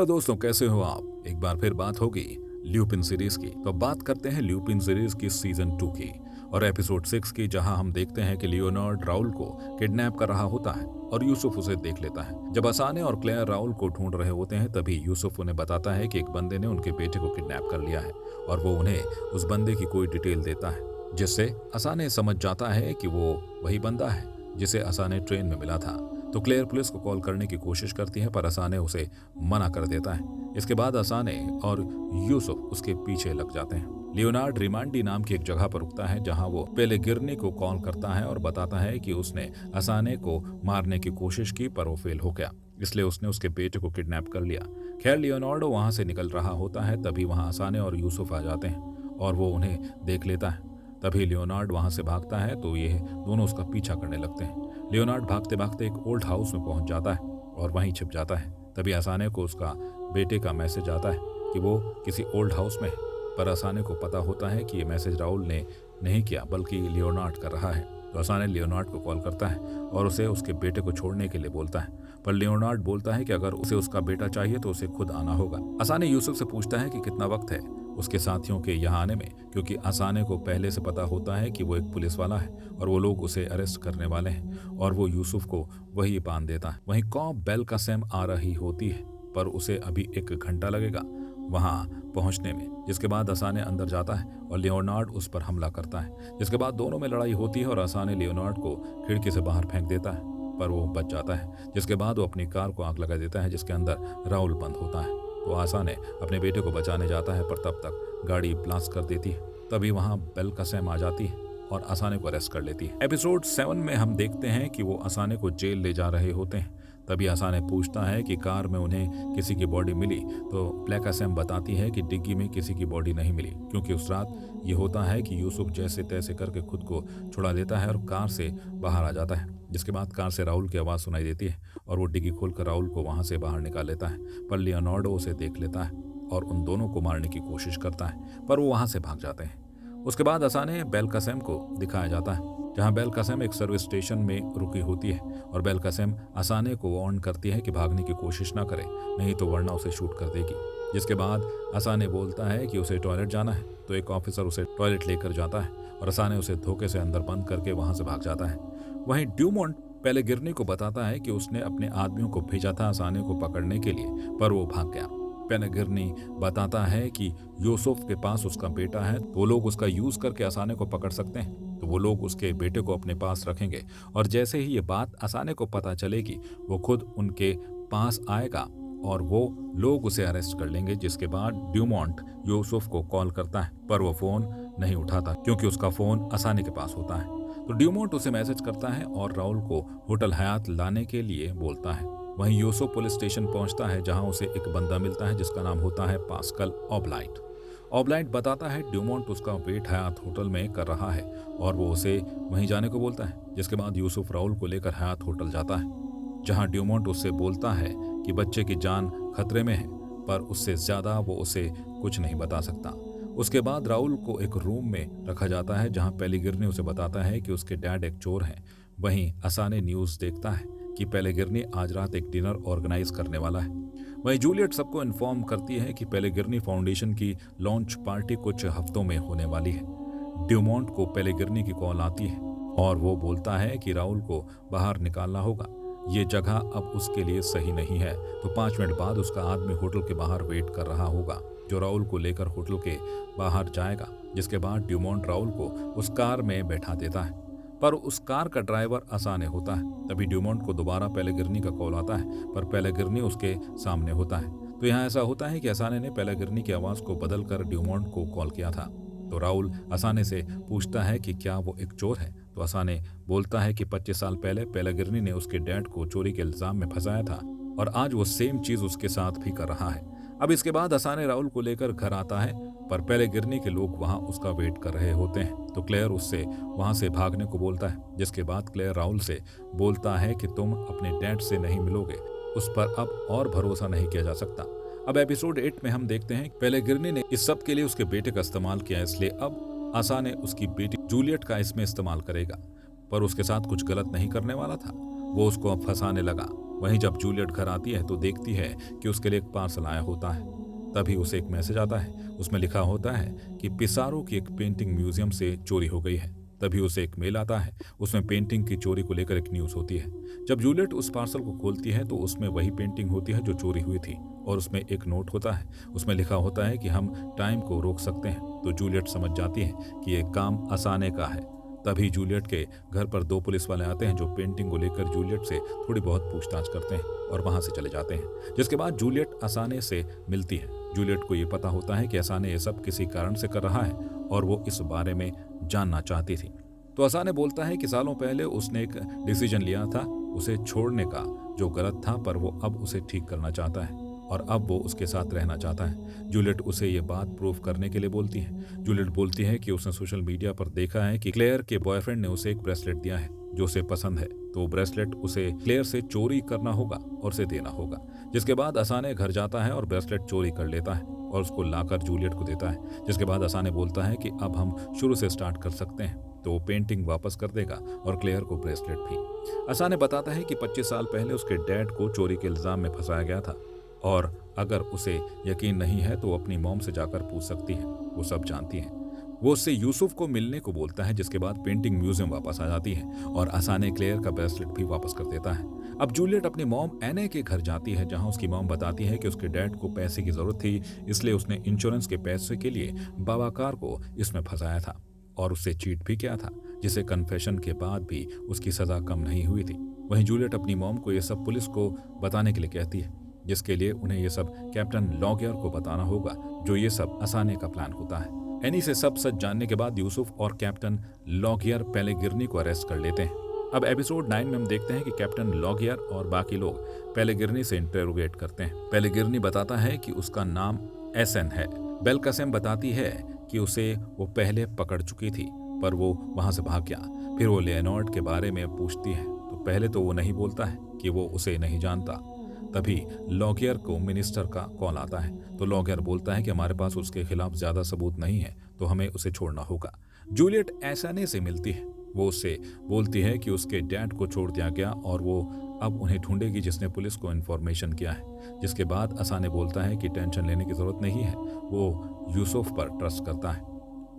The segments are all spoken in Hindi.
हेलो दोस्तों, कैसे हो आप। एक बार फिर बात होगी ल्यूपिन सीरीज की। तो बात करते हैं ल्यूपिन सीरीज की सीजन 2 की और एपिसोड 6 की, जहां हम देखते हैं कि लियोनार्ड राउल को किडनैप कर रहा होता है और यूसुफ उसे देख लेता है। जब असाने और क्लेयर राउल को ढूंढ रहे होते हैं, तभी यूसुफ उन्हें बताता है कि एक बंदे ने उनके बेटे को किडनैप कर लिया है और वो उन्हें उस बंदे की कोई डिटेल देता है, जिससे असाने समझ जाता है कि वो वही बंदा है जिसे असाने ट्रेन में मिला था। तो क्लेयर पुलिस को कॉल करने की कोशिश करती है, पर असाने उसे मना कर देता है। इसके बाद असाने और यूसुफ उसके पीछे लग जाते हैं। लियोनार्ड रिमांडी नाम की एक जगह पर रुकता है, जहां वो पेलेगिर्नी को कॉल करता है और बताता है कि उसने असाने को मारने की कोशिश की, पर वो फेल हो गया, इसलिए उसने उसके बेटे को किडनैप कर लिया। खैर, लियोनार्डो वहां से निकल रहा होता है, तभी वहां असाने और यूसुफ आ जाते हैं और वो उन्हें देख लेता है। तभी लियोनार्ड वहां से भागता है, तो ये दोनों उसका पीछा करने लगते हैं। लियोनार्ड भागते भागते एक ओल्ड हाउस में पहुंच जाता है और वहीं छिप जाता है। तभी असाने को उसका बेटे का मैसेज आता है कि वो किसी ओल्ड हाउस में है, पर असाने को पता होता है कि ये मैसेज राउल ने नहीं किया, बल्कि लियोनार्ड कर रहा है। तो असाने लियोनार्ड को कॉल करता है और उसे उसके बेटे को छोड़ने के लिए बोलता है, पर लियोनार्ड बोलता है कि अगर उसे उसका बेटा चाहिए तो उसे खुद आना होगा। असाने यूसुफ से पूछता है कि कितना वक्त है उसके साथियों के यहाँ आने में, क्योंकि असाने को पहले से पता होता है कि वो एक पुलिस वाला है और वो लोग उसे अरेस्ट करने वाले हैं, और वो यूसुफ को वही बांध देता है। वहीं कॉप बेल्कासेम आ रही होती है, पर उसे अभी 1 घंटा लगेगा वहां पहुंचने में। जिसके बाद असाने अंदर जाता है और लियोनार्ड उस पर हमला करता है, जिसके बाद दोनों में लड़ाई होती है और असाने लियोनार्ड को खिड़की से बाहर फेंक देता है, पर वो बच जाता है। जिसके बाद वो अपनी कार को आग लगा देता है, जिसके अंदर राउल बंद होता है। तो असाने अपने बेटे को बचाने जाता है, पर तब तक गाड़ी ब्लास्ट कर देती है। तभी वहां बेल्कासेम आ जाती है और असाने को अरेस्ट कर लेती है। एपिसोड 7 में हम देखते हैं कि वो असाने को जेल ले जा रहे होते हैं। तभी असाने पूछता है कि कार में उन्हें किसी की बॉडी मिली, तो बेल्कासेम बताती है कि डिग्गी में किसी की बॉडी नहीं मिली, क्योंकि उस रात ये होता है कि यूसुफ जैसे तैसे करके खुद को छुड़ा देता है और कार से बाहर आ जाता है। जिसके बाद कार से राउल की आवाज़ सुनाई देती है और वो डिग्गी खोलकर राउल को वहां से बाहर निकाल लेता है, पर लियोनार्डो उसे देख लेता है और उन दोनों को मारने की कोशिश करता है, पर वो वहां से भाग जाते हैं। उसके बाद असाने बेल्कासेम को दिखाया जाता है, जहां बेल्कासेम एक सर्विस स्टेशन में रुकी होती है और बेल्कासेम असाने को वार्न करती है कि भागने की कोशिश ना करे, नहीं तो वरना उसे शूट कर देगी। जिसके बाद असाने बोलता है कि उसे टॉयलेट जाना है, तो एक ऑफिसर उसे टॉयलेट लेकर जाता है और असाने उसे धोखे से अंदर बंद करके वहां से भाग जाता है। वहीं ड्यूमोंट पेलेगिर्नी को बताता है कि उसने अपने आदमियों को भेजा था असाने को पकड़ने के लिए, पर वो भाग गया। पेलेगिर्नी बताता है कि यूसुफ के पास उसका बेटा है, तो वो लोग उसका यूज करके असाने को पकड़ सकते हैं, तो वो लोग उसके बेटे को अपने पास रखेंगे और जैसे ही ये बात असाने को पता चलेगी, वो खुद उनके पास आएगा और वो लोग उसे अरेस्ट कर लेंगे। जिसके बाद ड्यूमोंट यूसुफ को कॉल करता है, पर वो फोन नहीं उठाता, क्योंकि उसका फोन असाने के पास होता है। तो ड्यूमोंट उसे मैसेज करता है और राउल को होटल हयात लाने के लिए बोलता है। वहीं यूसुफ पुलिस स्टेशन पहुंचता है, जहां उसे एक बंदा मिलता है जिसका नाम होता है पास्कल ओबलाइट। ओबलाइट बताता है ड्यूमोंट उसका वेट हयात होटल में कर रहा है और वो उसे वहीं जाने को बोलता है। जिसके बाद यूसुफ राउल को लेकर हयात होटल जाता है, जहां ड्यूमोंट उससे बोलता है कि बच्चे की जान खतरे में है, पर उससे ज्यादा वो उसे कुछ नहीं बता सकता। उसके बाद राउल को एक रूम में रखा जाता है, जहां पेलेगिर्नी उसे बताता है कि उसके डैड एक चोर हैं। वहीं असाने न्यूज देखता है कि पेलेगिर्नी आज रात एक डिनर ऑर्गेनाइज करने वाला है। वहीं जूलियट सबको इन्फॉर्म करती है कि पेलेगिर्नी फाउंडेशन की लॉन्च पार्टी कुछ हफ्तों में होने वाली है। ड्यूमोंट को पेलेगिर्नी की कॉल आती है और वो बोलता है कि राउल को बाहर निकालना होगा, ये जगह अब उसके लिए सही नहीं है। तो 5 मिनट बाद उसका आदमी होटल के बाहर वेट कर रहा होगा, जो राउल को लेकर होटल के बाहर जाएगा। जिसके बाद ड्यूमोंट राउल को उस कार में बैठा देता है, पर उस कार का ड्राइवर असाने होता है। तभी ड्यूमोंट को दोबारा पेलेगिर्नी का कॉल आता है, पर पेलेगिर्नी उसके सामने होता है। तो यहाँ ऐसा होता है कि असाने ने पेलेगिर्नी की आवाज़ को बदल कर ड्यूमोंट को कॉल किया था। तो राउल असाने से पूछता है कि क्या वो एक चोर है, तो असाने बोलता है कि 25 साल पहले पेलेगिर्नी ने उसके डैड को चोरी के इल्जाम में फंसाया था और आज वो सेम चीज उसके साथ भी कर रहा है। अब इसके बाद असाने राउल को लेकर घर आता है, पर पेलेगिर्नी के लोग वहां उसका वेट कर रहे होते हैं। तो क्लेयर उससे वहां से भागने को बोलता है। जिसके बाद क्लेयर राउल से बोलता है कि तुम अपने डैड से नहीं मिलोगे, उस पर अब और भरोसा नहीं किया जा सकता। अब एपिसोड 8 में हम देखते हैं पेलेगिर्नी ने इस सब के लिए उसके बेटे का इस्तेमाल किया, इसलिए अब असाने उसकी बेटी जूलियट का इसमें इस्तेमाल करेगा, पर उसके साथ कुछ गलत नहीं करने वाला था। वो उसको अब फंसाने लगा। वहीं जब जूलियट घर आती है तो देखती है कि उसके लिए एक पार्सल आया होता है। तभी उसे एक मैसेज आता है, उसमें लिखा होता है कि पिसारो की एक पेंटिंग म्यूजियम से चोरी हो गई है। तभी उसे एक मेल आता है, उसमें पेंटिंग की चोरी को लेकर एक न्यूज होती है। जब जूलियट उस पार्सल को खोलती है तो उसमें वही पेंटिंग होती है जो चोरी हुई थी, और उसमें एक नोट होता है, उसमें लिखा होता है कि हम टाइम को रोक सकते हैं। तो जूलियट समझ जाती है कि यह काम असाने का है। तभी जूलियट के घर पर 2 पुलिस वाले आते हैं जो पेंटिंग को लेकर जूलियट से थोड़ी बहुत पूछताछ करते हैं और वहां से चले जाते हैं। जिसके बाद जूलियट असाने से मिलती है। जूलियट को ये पता होता है कि असाने ये सब किसी कारण से कर रहा है और वो इस बारे में जानना चाहती थी। तो असाने बोलता है कि सालों पहले उसने एक डिसीजन लिया था उसे छोड़ने का, जो गलत था, पर वो अब उसे ठीक करना चाहता है और अब वो उसके साथ रहना चाहता है। जूलियट उसे ये बात प्रूव करने के लिए बोलती है। जूलियट बोलती है कि उसने सोशल मीडिया पर देखा है कि क्लेयर के बॉयफ्रेंड ने उसे एक ब्रेसलेट दिया है जो उसे पसंद है, तो वो ब्रेसलेट उसे क्लेयर से चोरी करना होगा और उसे देना होगा। जिसके बाद असाने घर जाता है और ब्रेसलेट चोरी कर लेता है और उसको लाकर जूलियट को देता है। जिसके बाद असाने बोलता है कि अब हम शुरू से स्टार्ट कर सकते हैं, तो वो पेंटिंग वापस कर देगा और क्लेयर को ब्रेसलेट भी। असाने बताता है कि 25 साल पहले उसके डैड को चोरी के इल्जाम में फंसाया गया था और अगर उसे यकीन नहीं है तो वो अपनी मॉम से जाकर पूछ सकती है, वो सब जानती है। वो उससे यूसुफ को मिलने को बोलता है। जिसके बाद पेंटिंग म्यूजियम वापस आ जाती है और असाने क्लेयर का ब्रेसलेट भी वापस कर देता है। अब जूलियट अपनी मॉम एने के घर जाती है, जहां उसकी मॉम बताती है कि उसके डैड को पैसे की जरूरत थी, इसलिए उसने इंश्योरेंस के पैसे के लिए बाबाकार को इसमें फंसाया था और उससे चीट भी किया था, जिसे कन्फेशन के बाद भी उसकी सजा कम नहीं हुई थी। वहीं जूलियट अपनी मॉम को यह सब पुलिस को बताने के लिए कहती है, जिसके लिए उन्हें यह सब कैप्टन लॉगियर को बताना होगा, जो ये सब असाने का प्लान होता है। एनी से सब सच जानने के बाद यूसुफ और कैप्टन लॉगियर पेलेगिरनी को अरेस्ट कर लेते हैं। अब एपिसोड 9 में हम देखते हैं कि कैप्टन लॉगियर और बाकी लोग पेलेगिरनी से इंटरोगेट करते हैं। पेलेगिरनी बताता है कि उसका नाम एसन है। बेलकसेम बताती है कि उसे वो पहले पकड़ चुकी थी, पर वो वहां से भाग गया। फिर वो लियोनार्ड के बारे में पूछती है, तो पहले तो वो नहीं बोलता है कि वो उसे नहीं जानता। तभी लॉगियर को मिनिस्टर का कॉल आता है, तो लॉगियर बोलता है कि हमारे पास उसके खिलाफ ज्यादा सबूत नहीं है, तो हमें उसे छोड़ना होगा। जूलियट एसाने से मिलती है। वो उससे बोलती है कि उसके डैड को छोड़ दिया गया और वो अब उन्हें ढूंढेगी जिसने पुलिस को इन्फॉर्मेशन किया है। जिसके बाद असाने बोलता है कि टेंशन लेने की जरूरत नहीं है, वो यूसुफ पर ट्रस्ट करता है,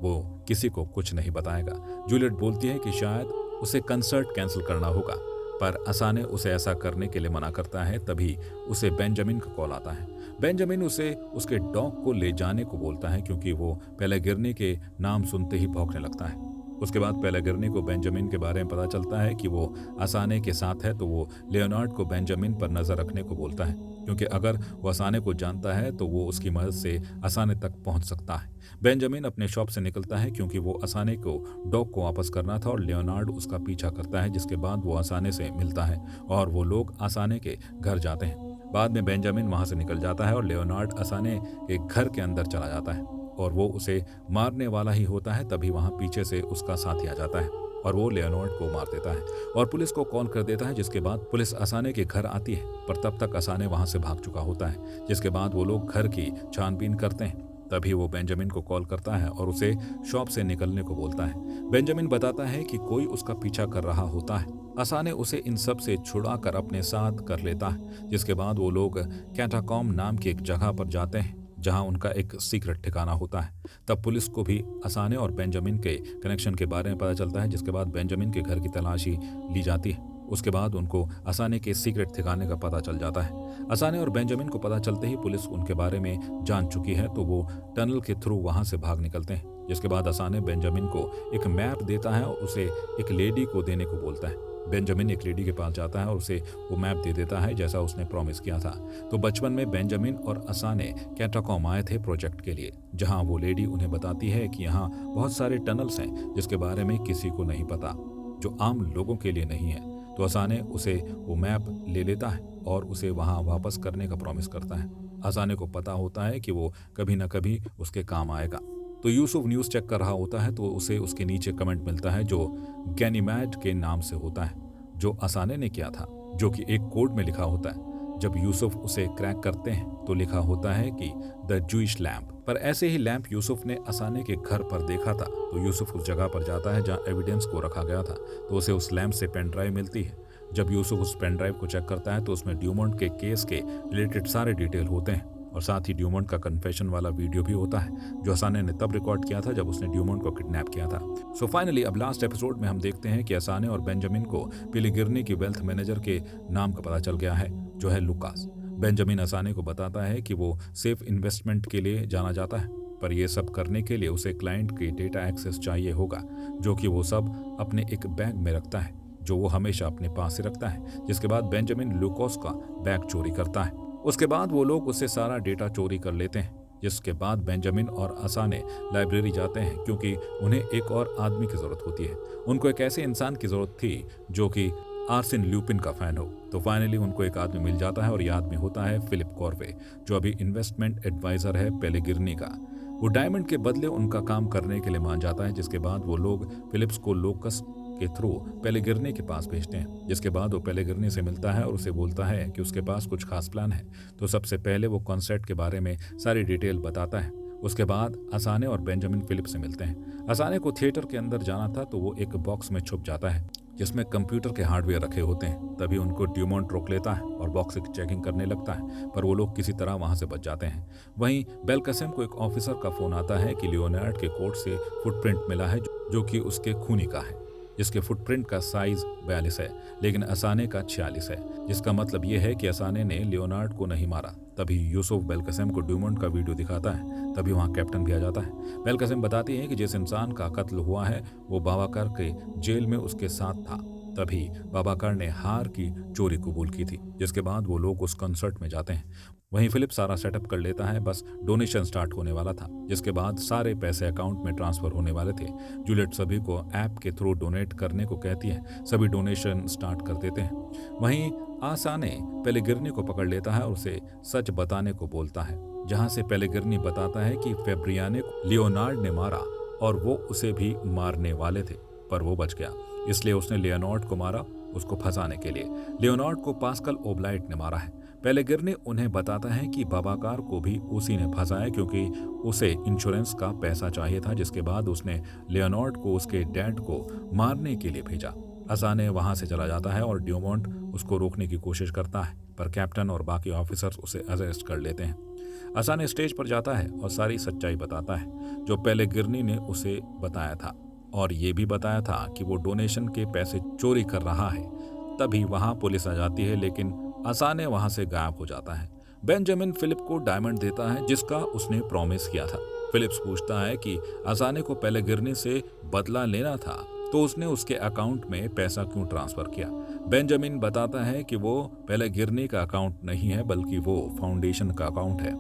वो किसी को कुछ नहीं बताएगा। जूलियट बोलती है कि शायद उसे कंसर्ट कैंसिल करना होगा, पर असाने उसे ऐसा करने के लिए मना करता है। तभी उसे बेंजामिन का कॉल आता है। बेंजामिन उसे उसके डॉग को ले जाने को बोलता है, क्योंकि वो पेलेगिरनी के नाम सुनते ही भौंकने लगता है। उसके बाद पेलेगिरनी को बेंजामिन के बारे में पता चलता है कि वो असाने के साथ है, तो वो लियोनार्ड को बेंजामिन पर नजर रखने को बोलता है, क्योंकि अगर वो असाने को जानता है तो वो उसकी मदद से असाने तक पहुंच सकता है। बेंजामिन अपने शॉप से निकलता है, क्योंकि वो असाने को डॉग को वापस करना था और लियोनार्ड उसका पीछा करता है। जिसके बाद वो असाने से मिलता है और वो लोग असाने के घर जाते हैं। बाद में बेंजामिन वहां से निकल जाता है और लियोनार्ड असाने के घर के अंदर चला जाता है और वो उसे मारने वाला ही होता है। तभी वहां पीछे से उसका साथी आ जाता है और वो लियोनार्ड को मार देता है और पुलिस को कॉल कर देता है। जिसके बाद पुलिस असाने के घर आती है, पर तब तक असाने वहां से भाग चुका होता है। जिसके बाद वो लोग घर की छानबीन करते हैं। तभी वो बेंजामिन को कॉल करता है और उसे शॉप से निकलने को बोलता है। बेंजामिन बताता है कि कोई उसका पीछा कर रहा होता है। असाने उसे इन सब से छुड़ाकर अपने साथ कर लेता है। जिसके बाद वो लोग कैटाकॉम नाम की एक जगह पर जाते हैं, जहां उनका एक सीक्रेट ठिकाना होता है। तब पुलिस को भी असाने और बेंजामिन के कनेक्शन के बारे में पता चलता है। जिसके बाद बेंजामिन के घर की तलाशी ली जाती है। उसके बाद उनको असाने के सीक्रेट ठिकाने का पता चल जाता है। असाने और बेंजामिन को पता चलते ही पुलिस उनके बारे में जान चुकी है, तो वो टनल के थ्रू वहां से भाग निकलते हैं। जिसके बाद असाने बेंजामिन को एक मैप देता है और उसे एक लेडी को देने को बोलता है। बेंजामिन एक लेडी के पास जाता है और उसे वो मैप दे देता है, जैसा उसने प्रॉमिस किया था। तो बचपन में बेंजामिन और असाने कैटाकॉम आए थे प्रोजेक्ट के लिए, जहां वो लेडी उन्हें बताती है कि यहाँ बहुत सारे टनल्स हैं जिसके बारे में किसी को नहीं पता, जो आम लोगों के लिए नहीं है। तो असाने उसे वो मैप ले लेता है और उसे वहां वापस करने का प्रॉमिस करता है। असाने को पता होता है कि वो कभी न कभी उसके काम आएगा। तो यूसुफ न्यूज़ चेक कर रहा होता है, तो उसे उसके नीचे कमेंट मिलता है जो गैनीमेड के नाम से होता है, जो असाने ने किया था, जो कि एक कोड में लिखा होता है। जब यूसुफ उसे क्रैक करते हैं तो लिखा होता है कि द जूइश लैम्प। पर ऐसे ही लैम्प यूसुफ ने असाने के घर पर देखा था। तो यूसुफ उस जगह पर जाता है जहां एविडेंस को रखा गया था, तो उसे उस लैम्प से पेन ड्राइव मिलती है, जब यूसुफ उस पेन ड्राइव को चेक करता है तो उसमें ड्यूमोंट के केस के रिलेटेड सारे डिटेल होते हैं और साथ ही ड्यूमोंट का कन्फेशन वाला वीडियो भी होता है जो असाने ने तब रिकॉर्ड किया था जब उसने ड्यूमोंट को किडनैप किया था। सो फाइनली अब लास्ट एपिसोड में हम देखते हैं कि असाने और बेंजामिन को पेलेगिरनी की वेल्थ मैनेजर के नाम का पता चल गया है जो है लुकास। बेंजामिन असाने को बताता है कि वो सेफ इन्वेस्टमेंट के लिए जाना जाता है, पर यह सब करने के लिए उसे क्लाइंट की डेटा एक्सेस चाहिए होगा जो कि वो सब अपने एक बैग में रखता है जो वो हमेशा अपने पास ही रखता है। जिसके बाद बेंजामिन लुकास का बैग चोरी करता है। उसके बाद वो लोग उससे सारा डेटा चोरी कर लेते हैं। जिसके बाद बेंजामिन और असाने लाइब्रेरी जाते हैं क्योंकि उन्हें एक और आदमी की जरूरत होती है। उनको एक ऐसे इंसान की जरूरत थी जो कि आर्सेन ल्यूपिन का फैन हो। तो फाइनली उनको एक आदमी मिल जाता है और यह आदमी होता है फिलिप कॉर्वे जो अभी इन्वेस्टमेंट एडवाइजर है पेलेगिरनी का। वो डायमंड के बदले उनका काम करने के लिए मान जाता है। जिसके बाद वो लोग फिलिप्स को लोकस के थ्रू पेलेगिरनी के पास भेजते हैं। जिसके बाद वो पेलेगिरनी से मिलता है और उसे बोलता है कि उसके पास कुछ खास प्लान है। तो सबसे पहले वो कॉन्सर्ट के बारे में सारी डिटेल बताता है। उसके बाद असाने और बेंजामिन फिलिप से मिलते हैं। असाने को थिएटर के अंदर जाना था तो वो एक बॉक्स में छुप जाता है जिसमें कंप्यूटर के हार्डवेयर रखे होते हैं। तभी उनको ड्यूमोंट रोक लेता है और बॉक्स की चेकिंग करने लगता है, पर वो लोग किसी तरह वहां से बच जाते हैं। वहीं बेलकसेम को एक ऑफिसर का फोन आता है कि लियोनार्ड के कोट से फुटप्रिंट मिला है जो कि उसके खूनी का है, जिसके फुटप्रिंट का साइज 42 है लेकिन असाने का 46 है, जिसका मतलब यह है कि असाने ने लियोनार्ड को नहीं मारा। तभी यूसुफ बेलकसेम को ड्यूमोंट का वीडियो दिखाता है। तभी वहां कैप्टन भी आ जाता है। बेलकसेम बताती है कि जिस इंसान का कत्ल हुआ है वो बाबाकार के जेल में उसके साथ था। तभी बाबाकार ने हार की चोरी कबूल की थी। जिसके बाद वो लोग उस कंसर्ट में जाते हैं। वहीं फिलिप सारा सेटअप कर लेता है, बस डोनेशन स्टार्ट होने वाला था। जिसके बाद सारे पैसे अकाउंट में ट्रांसफर होने वाले थे। जूलियट सभी को ऐप के थ्रू डोनेट करने को कहती है। सभी डोनेशन स्टार्ट कर देते हैं। वहीं आसाने पेलेगिरनी को पकड़ लेता है और उसे सच बताने को बोलता है, जहां से पेलेगिरनी बताता है कि फेब्रियाने को लियोनार्ड ने मारा और वो उसे भी मारने वाले थे, पर वो बच गया। इसलिए उसने लियोनार्ड को मारा उसको फंसाने के लिए। लियोनार्ड को पास्कल ओब्लाइट ने मारा है। पेलेगिरनी उन्हें बताता है कि बाबाकार को भी उसी ने फंसाया क्योंकि उसे इंश्योरेंस का पैसा चाहिए था। जिसके बाद उसने लियोनार्ड को उसके डैड को मारने के लिए भेजा। असाने वहां से चला जाता है और ड्यूमोंट उसको रोकने की कोशिश करता है, पर कैप्टन और बाकी ऑफिसर्स उसे अरेस्ट कर लेते हैं। असाने स्टेज पर जाता है और सारी सच्चाई बताता है जो पेलेगिरनी ने उसे बताया था, और ये भी बताया था कि वो डोनेशन के पैसे चोरी कर रहा है। तभी वहां पुलिस आ जाती है लेकिन असाने वहां से गायब हो जाता है। बेंजामिन फिलिप को डायमंड देता है जिसका उसने प्रॉमिस किया था। फिलिप्स पूछता है कि असाने को पेलेगिरनी से बदला लेना था तो उसने उसके अकाउंट में पैसा क्यों ट्रांसफर किया। बेंजामिन बताता है कि वो पेलेगिरनी का अकाउंट नहीं है बल्कि वो फाउंडेशन का अकाउंट है।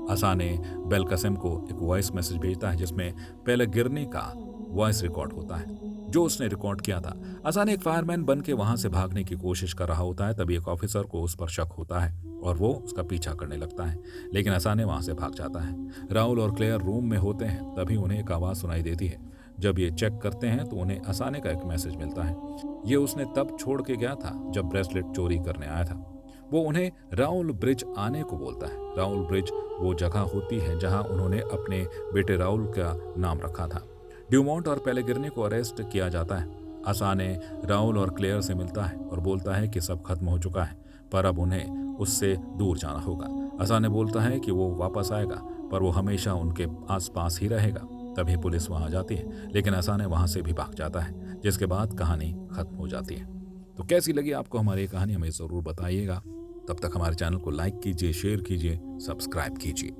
असाने बेलकसेम को एक वॉइस मैसेज भेजता है जिसमें पेलेगिरनी का वॉइस रिकॉर्ड होता है जो उसने रिकॉर्ड किया था। असाने एक फायरमैन बन के वहां से भागने की कोशिश कर रहा होता है। तभी एक ऑफिसर को उस पर शक होता है और वो उसका पीछा करने लगता है, लेकिन असाने वहां से भाग जाता है। राहुल और क्लेयर रूम में होते हैं। तभी उन्हें एक आवाज सुनाई देती है। जब ये चेक करते हैं तो उन्हें असाने का एक मैसेज मिलता है। ये उसने तब छोड़ के गया था जब ब्रेसलेट चोरी करने आया था। वो उन्हें राउल ब्रिज आने को बोलता है। राउल ब्रिज वो जगह होती है जहां उन्होंने अपने बेटे राउल का नाम रखा था। ड्यूमोंट और पेलेगिरनी को अरेस्ट किया जाता है। असाने राउल और क्लेयर से मिलता है और बोलता है कि सब खत्म हो चुका है, पर अब उन्हें उससे दूर जाना होगा। असाने बोलता है कि वो वापस आएगा पर वो हमेशा उनके आसपास ही रहेगा। तभी पुलिस वहां जाती है लेकिन असाने वहां से भी भाग जाता है, जिसके बाद कहानी खत्म हो जाती है। तो कैसी लगी आपको हमारी कहानी हमें ज़रूर बताइएगा। तब तक हमारे चैनल को लाइक कीजिए, शेयर कीजिए, सब्सक्राइब कीजिए।